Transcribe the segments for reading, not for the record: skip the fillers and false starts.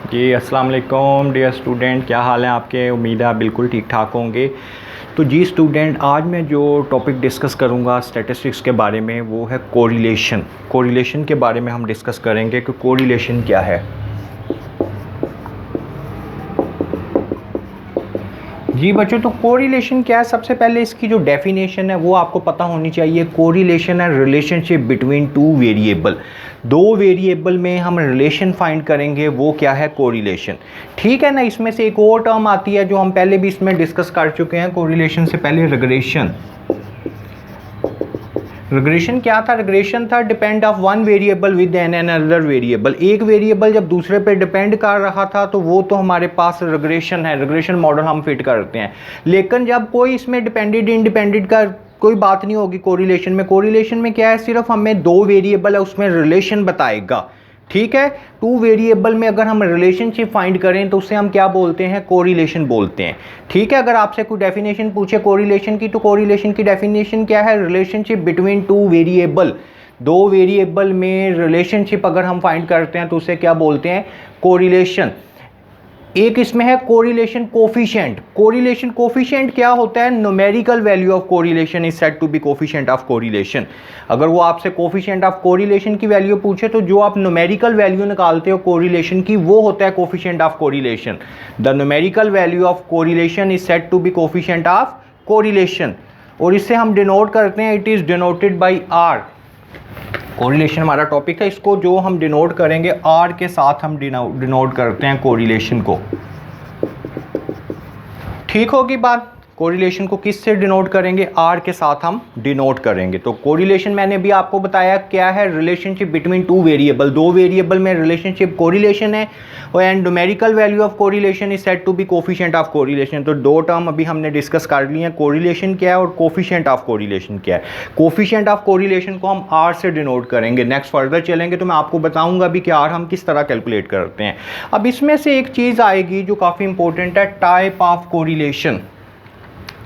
जी अस्सलाम वालेकुम dear student, क्या हाल है आपके। उम्मीद है आप बिल्कुल ठीक ठाक होंगे। तो जी स्टूडेंट, आज मैं जो टॉपिक डिस्कस करूंगा स्टैटिस्टिक्स के बारे में वो है कोरिलेशन के बारे में हम डिस्कस करेंगे कि कोरिलेशन क्या है। जी बच्चों, तो कोरिलेशन क्या है। सबसे पहले इसकी जो डेफिनेशन है वो आपको पता होनी चाहिए। कोरिलेशन है रिलेशनशिप बिटवीन टू वेरिएबल। दो वेरिएबल में हम रिलेशन फाइंड करेंगे, वो क्या है कोरिलेशन। ठीक है ना। इसमें से एक और टर्म आती है जो हम पहले भी इसमें डिस्कस कर चुके हैं कोरिलेशन से पहले, रिग्रेशन। रिग्रेशन क्या था? रिग्रेशन था depend of one variable with an another variable. एक वेरिएबल जब दूसरे पे डिपेंड कर रहा था तो वो तो हमारे पास रिग्रेशन है, रिग्रेशन मॉडल हम फिट करते हैं। लेकिन जब कोई इसमें डिपेंडेंट इंडिपेंडेंट का कोई बात नहीं होगी कोरिलेशन में। कोरिलेशन में क्या है, सिर्फ हमें दो वेरिएबल है उसमें रिलेशन बताएगा। ठीक है। टू वेरिएबल में अगर हम रिलेशनशिप फाइंड करें तो उसे हम क्या बोलते हैं, कोरिलेशन बोलते हैं। ठीक है। अगर आपसे कोई डेफिनेशन पूछे कोरिलेशन की, तो कोरिलेशन की डेफिनेशन क्या है, रिलेशनशिप बिटवीन टू वेरिएबल। दो वेरिएबल में रिलेशनशिप अगर हम फाइंड करते हैं तो उसे क्या बोलते हैं, कोरिलेशन। एक इसमें है कोरिलेशन कोफिशिएंट। कोरिलेशन कोफिशिएंट क्या होता है, numerical value of correlation is said to be coefficient of correlation. अगर वो आपसे कोफिशिएंट ऑफ कोरिलेशन की वैल्यू पूछे तो जो आप न्यूमेरिकल वैल्यू निकालते हो कोरिलेशन की, वो होता है coefficient of correlation. The numerical value of correlation is said to be coefficient of correlation. और इससे हम डिनोट करते हैं, it is denoted by R. Correlation हमारा टॉपिक है, इसको जो हम डिनोट करेंगे आर के साथ हम डिनोट करते हैं कोरिलेशन को। ठीक होगी बात। कोरिलेशन को किस से डिनोट करेंगे, आर के साथ हम डिनोट करेंगे। तो कोरिलेशन मैंने भी आपको बताया क्या है, रिलेशनशिप बिटवीन टू वेरिएबल। दो वेरिएबल में रिलेशनशिप कोरिलेशन है। And numerical value of correlation is said to be coefficient of correlation. तो दो टर्म अभी हमने डिस्कस कर लिए हैं, कोरिलेशन क्या है और कोफिशिएंट ऑफ कोरिलेशन क्या है। कोफिशिएंट ऑफ कोरिलेशन को हम आर से डिनोट करेंगे। नेक्स्ट फर्दर चलेंगे तो मैं आपको बताऊंगा भी कि आर हम किस तरह कैलकुलेट करते हैं। अब इसमें से एक चीज़ आएगी जो काफ़ी इंपॉर्टेंट है, टाइप ऑफ कोरिलेशन।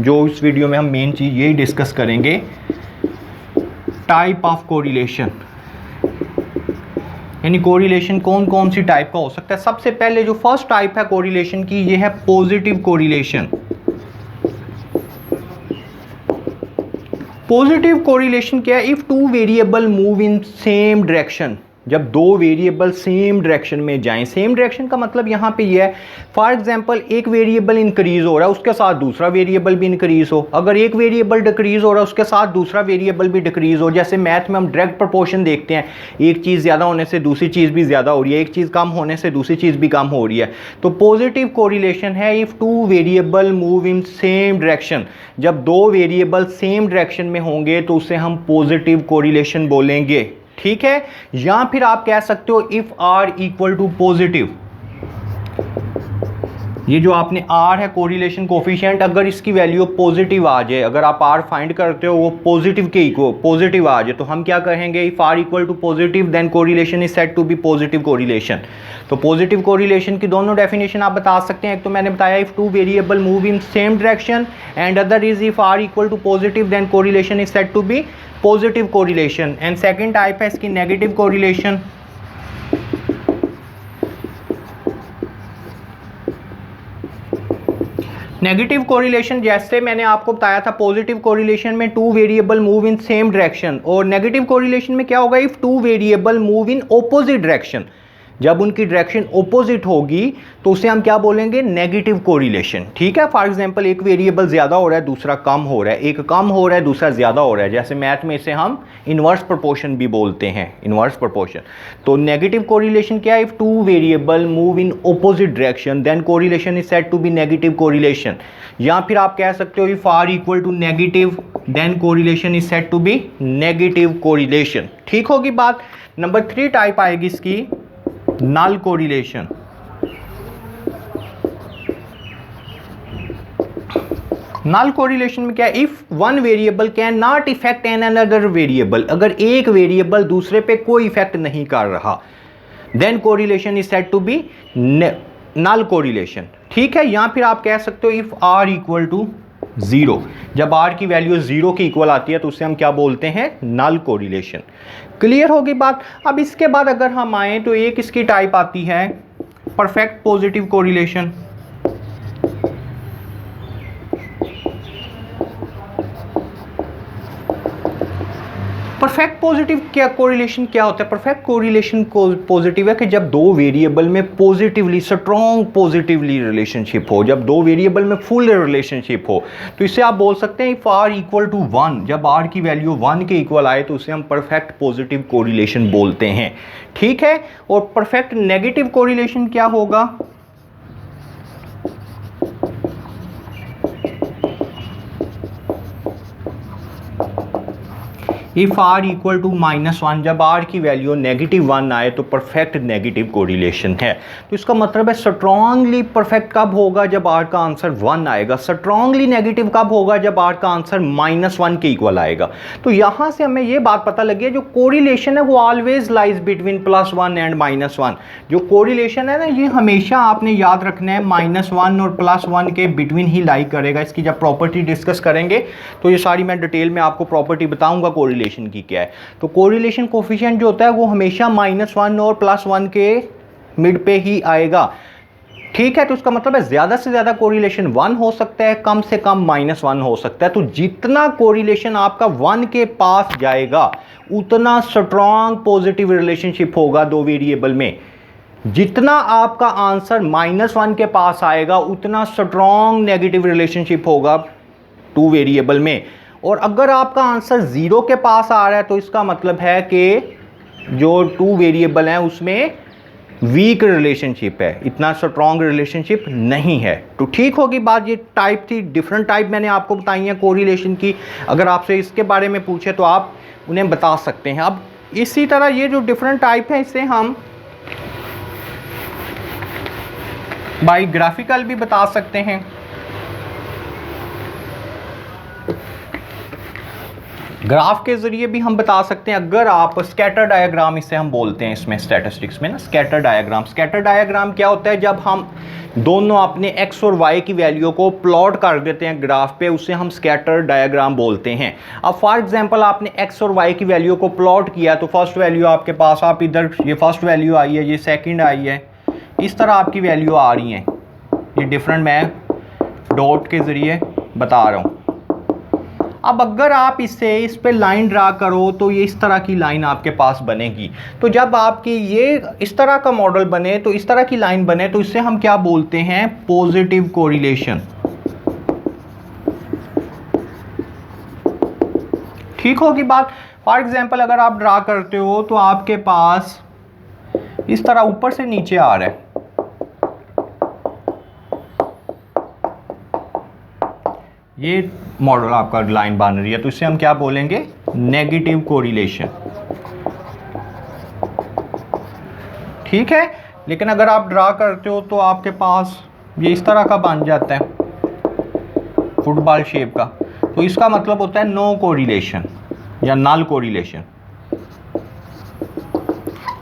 जो इस वीडियो में हम मेन चीज़ यही डिस्कस करेंगे, टाइप ऑफ कोरिलेशन। यानी कोरिलेशन कौन कौन सी टाइप का हो सकता है। सबसे पहले जो फर्स्ट टाइप है कोरिलेशन की, ये है पॉजिटिव कोरिलेशन। पॉजिटिव कोरिलेशन क्या है, if two variable move in same direction. जब दो वेरिएबल सेम डायरेक्शन में जाएं, सेम डायरेक्शन का मतलब यहाँ पे ये है, फॉर एग्जांपल एक वेरिएबल इंक्रीज हो रहा है उसके साथ दूसरा वेरिएबल भी इंक्रीज हो। अगर एक वेरिएबल डिक्रीज हो रहा है उसके साथ दूसरा वेरिएबल भी डिक्रीज हो। जैसे मैथ में हम डायरेक्ट प्रोपोर्शन देखते हैं, एक चीज़ ज़्यादा होने से दूसरी चीज़ भी ज़्यादा हो रही है, एक चीज़ कम होने से दूसरी चीज़ भी कम हो रही है। तो पॉजिटिव कोरिलेशन है if two variable move in same direction. जब दो वेरिएबल सेम डायरेक्शन में होंगे तो उसे हम पॉजिटिव कोरिलेशन बोलेंगे। ठीक है। या फिर आप कह सकते हो if R equal to positive. ये जो आपने आर है कोरिलेशन कोफिशिएंट, अगर इसकी वैल्यू पॉजिटिव आ जाए, अगर आप आर फाइंड करते हो वो पॉजिटिव के इक्वल पॉजिटिव आ जाए, तो हम क्या कहेंगे, if R equal to positive then correlation is said to be positive correlation. तो पॉजिटिव कोरिलेशन की दोनों डेफिनेशन आप बता सकते हैं। एक तो मैंने बताया if two variable move in same direction, and other is if R equal to positive then correlation is said to be positive correlation. And second type है इसकी नेगेटिव कोरिलेशन। नेगेटिव कोरिलेशन जैसे मैंने आपको बताया था, पॉजिटिव कोरिलेशन में to variable move in same direction, और negative correlation में क्या होगा, if two variable move in opposite direction. जब उनकी डायरेक्शन ऑपोजिट होगी तो उसे हम क्या बोलेंगे, नेगेटिव कोरिलेशन। ठीक है। फॉर एग्जांपल एक वेरिएबल ज़्यादा हो रहा है दूसरा कम हो रहा है, एक कम हो रहा है दूसरा ज़्यादा हो रहा है। जैसे मैथ में इसे हम इन्वर्स प्रोपोर्शन भी बोलते हैं, इन्वर्स प्रोपोर्शन। तो नेगेटिव कोरिलेशन क्या है, if two variable move in opposite direction then correlation is said to be negative correlation. या फिर आप कह सकते हो if R equal to negative then correlation is said to be negative correlation. ठीक होगी बात। नंबर 3 टाइप आएगी इसकी, नल कोरिलेशन। नल कोरिलेशन में क्या है, if one variable can not effect an another variable. अगर एक वेरिएबल दूसरे पे कोई इफेक्ट नहीं कर रहा then correlation is said to be null correlation. ठीक है। या फिर आप कह सकते हो इफ आर इक्वल टू 0। जब आर की वैल्यू 0 के इक्वल आती है तो उसे हम क्या बोलते हैं, नल कोरिलेशन। क्लियर होगी बात। अब इसके बाद अगर हम आए तो एक इसकी टाइप आती है perfect positive correlation. Perfect positive क्या कोरिलेशन क्या होता है? परफेक्ट कोरिलेशन पॉजिटिव है कि जब दो वेरिएबल में पॉजिटिवली स्ट्रॉन्ग पॉजिटिवली रिलेशनशिप हो, जब दो वेरिएबल में फुल रिलेशनशिप हो, तो इससे आप बोल सकते हैं इफ आर इक्वल टू 1, जब आर की वैल्यू 1 के इक्वल आए तो उसे हम परफेक्ट पॉजिटिव कोरिलेशन बोलते हैं। ठीक है, और परफेक्ट नेगेटिव कोरिलेशन क्या होगा? इफ आर इक्वल टू -1, जब आर की वैल्यू -1 आए तो परफेक्ट नेगेटिव कोरिलेशन है। तो इसका मतलब है स्ट्रांगली परफेक्ट कब होगा? जब आर का आंसर 1 आएगा। स्ट्रांगली नेगेटिव कब होगा? जब आर का आंसर -1 के इक्वल आएगा। तो यहाँ से हमें ये बात पता लगी है, जो कोरिलेशन है वो ऑलवेज लाइज बिटवीन +1 एंड -1। जो कोरिलेशन है ना, ये हमेशा आपने याद रखना है -1 और +1 के बिटवीन ही लाई करेगा। इसकी जब प्रॉपर्टी डिस्कस करेंगे तो ये सारी मैं डिटेल में आपको प्रॉपर्टी बताऊंगा कोरिलेशन की क्या है। तो कोरिलेशन कोफिशिएंट जो होता है वो हमेशा -1 और +1 के मिड पे ही आएगा। ठीक है, तो उसका मतलब है ज़्यादा से ज़्यादा कोरिलेशन 1 हो सकता है, कम से कम -1 हो सकता है। तो जितना कोरिलेशन आपका 1 के पास जाएगा उतना स्ट्रॉन्ग पॉजिटिव रिलेशनशिप होगा दो वेरिएबल में। जितना आपका आंसर -1 के पास आएगा उतना स्ट्रॉन्ग नेगेटिव रिलेशनशिप होगा टू वेरिएबल में। और अगर आपका आंसर 0 के पास आ रहा है तो इसका मतलब है कि जो टू वेरिएबल हैं उसमें वीक रिलेशनशिप है, इतना स्ट्रॉन्ग रिलेशनशिप नहीं है। तो ठीक होगी बात। ये टाइप थी, डिफरेंट टाइप मैंने आपको बताई हैं कोरिलेशन की। अगर आपसे इसके बारे में पूछे तो आप उन्हें बता सकते हैं। अब इसी तरह ये जो डिफरेंट टाइप है इसे हम बाय ग्राफिकल भी बता सकते हैं। ग्राफ के ज़रिए भी हम बता सकते हैं। अगर आप स्कैटर डायग्राम, इसे हम बोलते हैं इसमें स्टैटिस्टिक्स में ना स्कैटर डायग्राम। स्कैटर डायग्राम क्या होता है? जब हम दोनों अपने x और y की वैल्यू को प्लॉट कर देते हैं ग्राफ पे, उसे हम स्कैटर डायग्राम बोलते हैं। अब फॉर एग्जांपल आपने x और y की वैल्यू को प्लॉट किया तो फर्स्ट वैल्यू आपके पास, आप इधर ये फर्स्ट वैल्यू आई है, ये सेकेंड आई है, इस तरह आपकी वैल्यू आ रही हैं। ये डिफरेंट मैं डॉट के ज़रिए बता रहा हूँ। अब अगर आप इस पे लाइन ड्रा करो तो ये इस तरह की लाइन आपके पास बनेगी। तो जब आपकी ये इस तरह का मॉडल बने, तो इस तरह की लाइन बने, तो इससे हम क्या बोलते हैं? Positive correlation. ठीक होगी बात। फॉर एग्जांपल अगर आप ड्रा करते हो तो आपके पास इस तरह ऊपर से नीचे आ रहा है, ये मॉडल आपका लाइन बन रही है, तो इससे हम क्या बोलेंगे? Negative correlation. ठीक है, लेकिन अगर आप ड्रा करते हो तो आपके पास ये इस तरह का बन जाता है, फुटबॉल शेप का, तो इसका मतलब होता है नो कोरिलेशन या नल कोरिलेशन।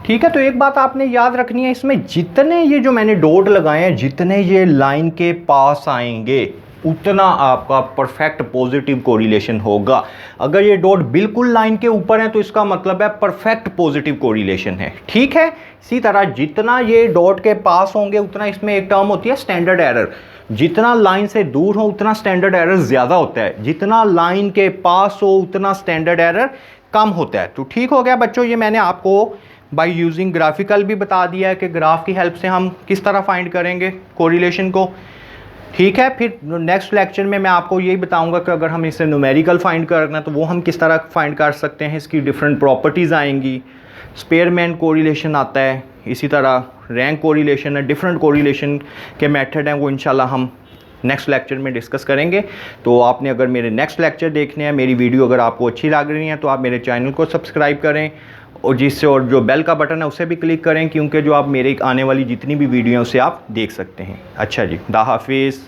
ठीक है, तो एक बात आपने याद रखनी है, इसमें जितने ये जो मैंने डॉट लगाए हैं, जितने ये लाइन के पास आएंगे उतना आपका परफेक्ट पॉजिटिव कोरिलेशन होगा। अगर ये डॉट बिल्कुल लाइन के ऊपर है तो इसका मतलब है परफेक्ट पॉजिटिव कोरिलेशन है। ठीक है, इसी तरह जितना ये डॉट के पास होंगे उतना, इसमें एक टर्म होती है स्टैंडर्ड एरर। जितना लाइन से दूर हो उतना स्टैंडर्ड एरर ज़्यादा होता है, जितना लाइन के पास हो उतना स्टैंडर्ड एरर कम होता है। तो ठीक हो गया बच्चों, ये मैंने आपको बाय यूजिंग ग्राफिकल भी बता दिया है कि ग्राफ की हेल्प से हम किस तरह फाइंड करेंगे कोरिलेशन को। ठीक है, फिर नेक्स्ट लेक्चर में मैं आपको यही बताऊंगा कि अगर हम इसे न्यूमेरिकल फाइंड करना है तो वो हम किस तरह फाइंड कर सकते हैं, इसकी डिफरेंट प्रॉपर्टीज़ आएंगी। स्पेयरमैन कोरिलेशन आता है, इसी तरह रैंक कोरिलेशन है, डिफरेंट कोरिलेशन के मेथड हैं, वो इंशाल्लाह हम नेक्स्ट लेक्चर में डिस्कस करेंगे। तो आपने अगर मेरे नेक्स्ट लेक्चर देखने हैं, मेरी वीडियो अगर आपको अच्छी लग रही है तो आप मेरे चैनल को सब्सक्राइब करें और और जो बेल का बटन है उसे भी क्लिक करें, क्योंकि जो आप मेरे आने वाली जितनी भी वीडियो हैं उसे आप देख सकते हैं। अच्छा जी, दा हाफिज़।